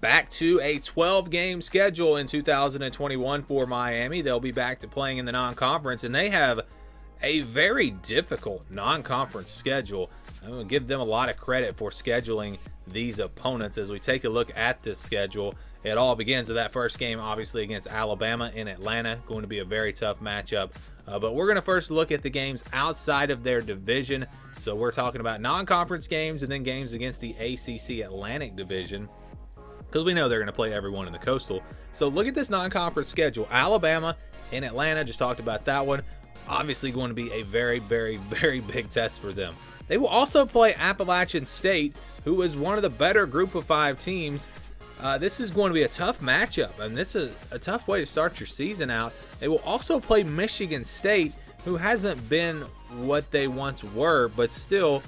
back to a 12-game schedule in 2021 for Miami. They'll be back to playing in the non-conference, and they have a very difficult non-conference schedule. I'm going to give them a lot of credit for scheduling these opponents. As we take a look at this schedule, it all begins with that first game, obviously, against Alabama in Atlanta. Going to be a very tough matchup. But we're going to first look at the games outside of their division. So we're talking about non-conference games and then games against the ACC Atlantic Division, because we know they're going to play everyone in the Coastal. So look at this non-conference schedule. Alabama in Atlanta, just talked about that one. Obviously going to be a very, very, very big test for them. They will also play Appalachian State, who is one of the better group of 5 teams. This is going to be a tough matchup, and this is a tough way to start your season out. They will also play Michigan State, who hasn't been what they once were, but still,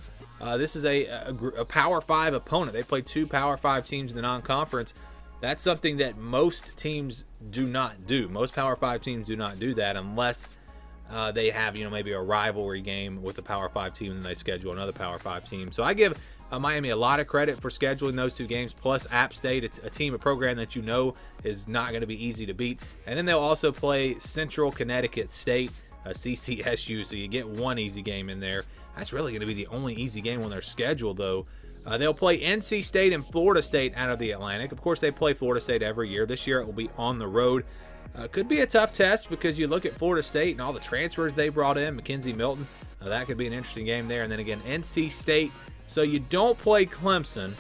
this is a Power 5 opponent. They play 2 Power 5 teams in the non-conference. That's something that most teams do not do. Most Power 5 teams do not do that unless they have, maybe a rivalry game with a Power 5 team and they schedule another Power 5 team. So I give Miami a lot of credit for scheduling those 2 games, plus App State. It's a team, a program that is not going to be easy to beat. And then they'll also play Central Connecticut State, CCSU, so you get one easy game in there. That's really going to be the only easy game on their schedule, though. They'll play NC State and Florida State out of the Atlantic. Of course, they play Florida State every year. This year it will be on the road. Could be a tough test because you look at Florida State and all the transfers they brought in, Mackenzie Milton. That could be an interesting game there. And then again, NC State. So you don't play Clemson.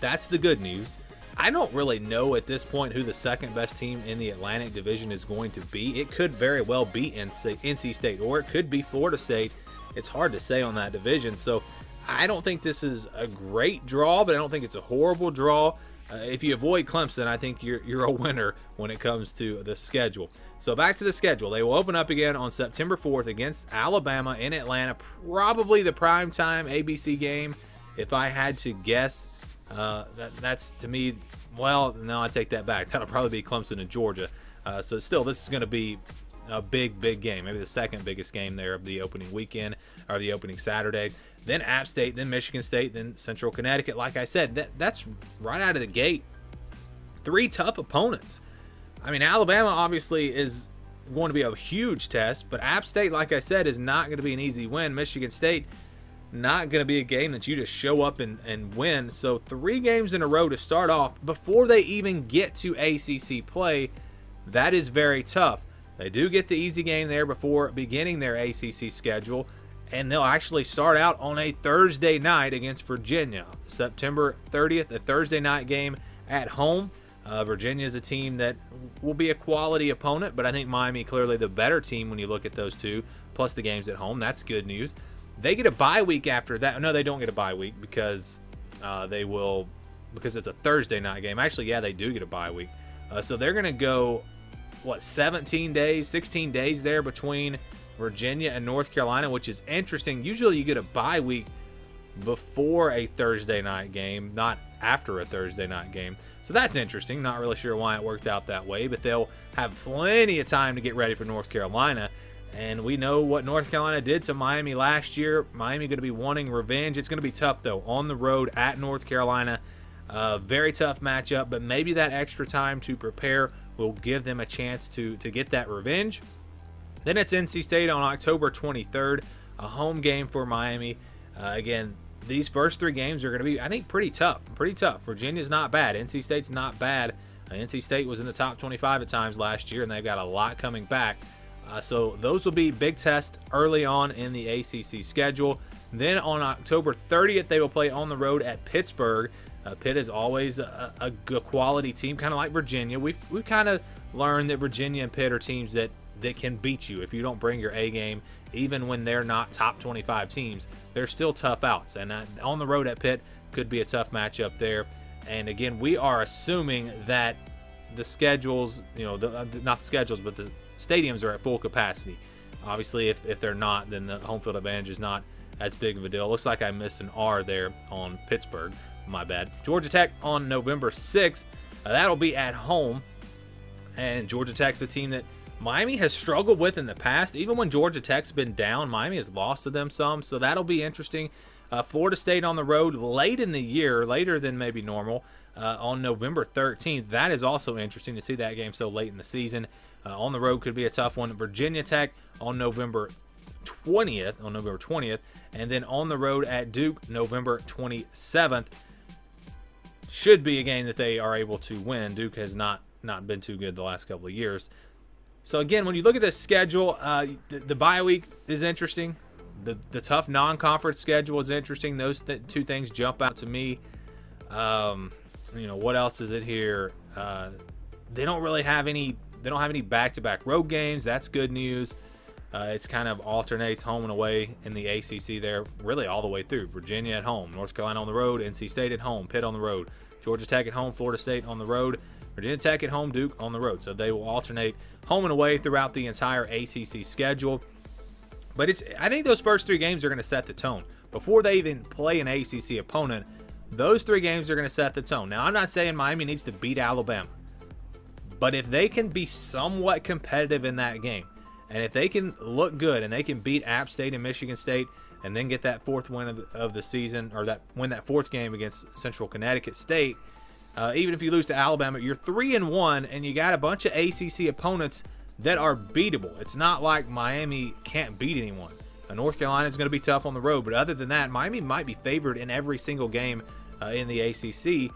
That's the good news. I don't really know at this point who the second best team in the Atlantic Division is going to be. It could very well be NC State, or it could be Florida State. It's hard to say on that division. So I don't think this is a great draw, but I don't think it's a horrible draw. If you avoid Clemson, I think you're a winner when it comes to the schedule. So back to the schedule. They will open up again on September 4th against Alabama in Atlanta. Probably the primetime ABC game, if I had to guess. That's, to me, well, no, I take that back. That'll probably be Clemson and Georgia. So still, this is going to be a big, big game. Maybe the second biggest game there of the opening weekend, or the opening Saturday. Then App State, then Michigan State, then Central Connecticut. Like I said, that's right out of the gate 3 tough opponents. I mean, Alabama obviously is going to be a huge test, but App State, like I said, is not going to be an easy win. Michigan State, not going to be a game that you just show up and win. So 3 games in a row to start off before they even get to ACC play, that is very tough. They do get the easy game there before beginning their ACC schedule, and they'll actually start out on a Thursday night against Virginia. September 30th, a Thursday night game at home. Virginia is a team that will be a quality opponent, but I think Miami clearly the better team when you look at those 2, plus the games at home. That's good news. They get a bye week after that. No, they don't get a bye week because because it's a Thursday night game. Actually, yeah, they do get a bye week. So they're going to go, what, 17 days, 16 days there between Virginia and North Carolina, which is interesting. Usually you get a bye week before a Thursday night game, not after a Thursday night game. So that's interesting. Not really sure why it worked out that way, but they'll have plenty of time to get ready for North Carolina. And we know what North Carolina did to Miami last year. Miami going to be wanting revenge. It's going to be tough, though, on the road at North Carolina. Very tough matchup, but maybe that extra time to prepare will give them a chance to get that revenge. Then it's NC State on October 23rd, a home game for Miami. Again, these first 3 games are going to be, I think, pretty tough. Pretty tough. Virginia's not bad. NC State's not bad. NC State was in the top 25 at times last year, and they've got a lot coming back. So those will be big tests early on in the ACC schedule. Then on October 30th, they will play on the road at Pittsburgh. Pitt is always a good quality team, kind of like Virginia. We've kind of learned that Virginia and Pitt are teams that can beat you if you don't bring your A game, even when they're not top 25 teams. They're still tough outs, and on the road at Pitt could be a tough matchup there. And again, we are assuming that the schedules, not the schedules, but the stadiums are at full capacity. Obviously, if they're not, then the home field advantage is not as big of a deal. Looks like I missed an R there on Pittsburgh. My bad. Georgia Tech on November 6th. That'll be at home. And Georgia Tech's a team that Miami has struggled with in the past. Even when Georgia Tech's been down, Miami has lost to them some. So that'll be interesting. Florida State on the road late in the year, later than maybe normal, on November 13th. That is also interesting to see that game so late in the season. On the road could be a tough one. Virginia Tech on November 20th, and then on the road at Duke November 27th. Should be a game that they are able to win. Duke has not been too good the last couple of years. So again, when you look at this schedule, the bye week is interesting. The tough non-conference schedule is interesting. Those two things jump out to me. You know, what else is it here? They don't really have any. They don't have any back-to-back road games. That's good news. It's kind of alternates home and away in the ACC there, really all the way through. Virginia at home, North Carolina on the road, NC State at home, Pitt on the road, Georgia Tech at home, Florida State on the road, Virginia Tech at home, Duke on the road. So they will alternate home and away throughout the entire ACC schedule. But I think those first 3 games are going to set the tone. Before they even play an ACC opponent, those 3 games are going to set the tone. Now, I'm not saying Miami needs to beat Alabama. But if they can be somewhat competitive in that game, and if they can look good and they can beat App State and Michigan State and then get that 4th win of the season, or win that 4th game against Central Connecticut State, even if you lose to Alabama, you're 3-1 and you got a bunch of ACC opponents that are beatable. It's not like Miami can't beat anyone. North Carolina is going to be tough on the road, but other than that, Miami might be favored in every single game in the ACC,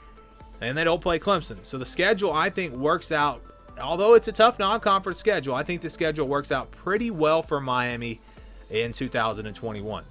and they don't play Clemson. So the schedule, I think, works out. Although it's a tough non-conference schedule, I think the schedule works out pretty well for Miami in 2021.